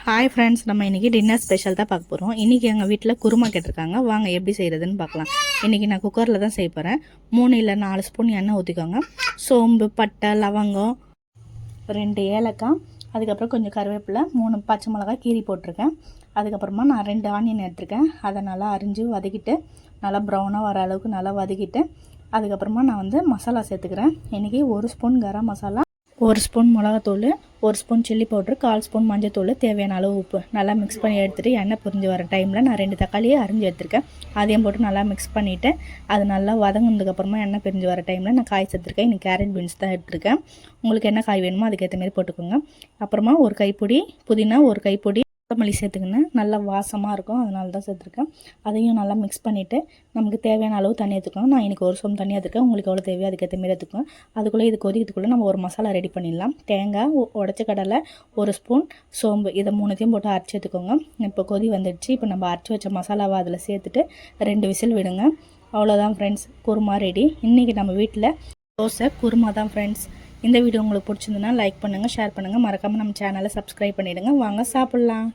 Hi friends, நம்ம இன்றைக்கி dinner special தான் பார்க்க போகிறோம். இன்றைக்கி எங்கள் வீட்டில் குருமா கேட்டிருக்காங்க. வாங்க எப்படி செய்கிறதுன்னு பார்க்கலாம். இன்றைக்கி நான் குக்கரில் தான் செய்ய போகிறேன். 3 இல்லை 4 ஸ்பூன் எண்ணெய் ஊற்றிக்கோங்க. சோம்பு, பட்டை, லவங்கம், 2 ஏலக்காய், அதுக்கப்புறம் கொஞ்சம் கருவேப்பிலை, 3 பச்சை மிளகாய் கீரி போட்டிருக்கேன். அதுக்கப்புறமா நான் 2 ஆனியன் எடுத்திருக்கேன். அதை நல்லா அரிஞ்சு வதக்கிட்டு நல்லா ப்ரௌனாக வர அளவுக்கு நல்லா வதக்கிட்டு அதுக்கப்புறமா நான் மசாலா சேர்த்துக்கிறேன். இன்றைக்கி 1 ஸ்பூன் கரம் மசாலா, 1 ஸ்பூன் மிளகாத்தூள், 1 ஸ்பூன் சில்லி பவுட்ரு, 1/4 ஸ்பூன் மஞ்சத்தூள், தேவையான அளவு உப்பு நல்லா மிக்ஸ் பண்ணி எடுத்துகிட்டு எண்ணெய் புரிஞ்சு வர டைமில் நான் 2 தக்காளியை அரிஞ்சு எடுத்துருக்கேன். அதையும் போட்டு நல்லா மிக்ஸ் பண்ணிவிட்டு அது நல்லா வதங்கினதுக்கப்புறமா எண்ணெய் பிரிஞ்சு வர டைமில் நான் காய் சேர்த்துருக்கேன். இன்றைக்கி கேரட் பீன்ஸ் தான் எடுத்துருக்கேன். உங்களுக்கு என்ன காய் வேணுமோ அதுக்கேற்ற மாதிரி போட்டுக்கோங்க. அப்புறமா ஒரு கைப்பிடி புதினா, ஒரு கைப்பிடி கொத்தமல்லி சேர்த்துக்கினேன். நல்லா வாசமாக இருக்கும், அதனால தான் சேர்த்துருக்கேன். அதையும் நல்லா மிக்ஸ் பண்ணிவிட்டு நமக்கு தேவையான அளவு தண்ணி எடுத்துக்கோங்க. நான் இன்றைக்கி 1 ஸ்பூன் தண்ணி எடுத்துருக்கேன். உங்களுக்கு எவ்வளோ தேவையோ அதுக்கேற்ற மாரி எடுத்துக்கோங்க. அதுக்குள்ளே இது கொதிக்கிறதுக்குள்ளே நம்ம ஒரு மசாலா ரெடி பண்ணிடலாம். தேங்காய், உடச்ச கடலை, 1 ஸ்பூன் சோம்பு, இதை 3த்தையும் போட்டு அரைச்சி எடுத்துக்கோங்க. இப்போ கொதி வந்துடுச்சு. இப்போ நம்ம அரைச்சி வச்ச மசாலாவை அதில் சேர்த்துட்டு 2 விசில் விடுங்க. அவ்வளோதான் ஃப்ரெண்ட்ஸ், குருமா ரெடி. இன்றைக்கி நம்ம வீட்டில் தோசை குருமா தான் ஃப்ரெண்ட்ஸ். இந்த வீடியோ உங்களுக்கு பிடிச்சிருந்துன்னா லைக் பண்ணுங்கள், ஷேர் பண்ணுங்கள், மறக்காமல் நம்ம சேனலை சப்ஸ்கிரைப் பண்ணிவிடுங்க. வாங்க சாப்பிட்லாம்.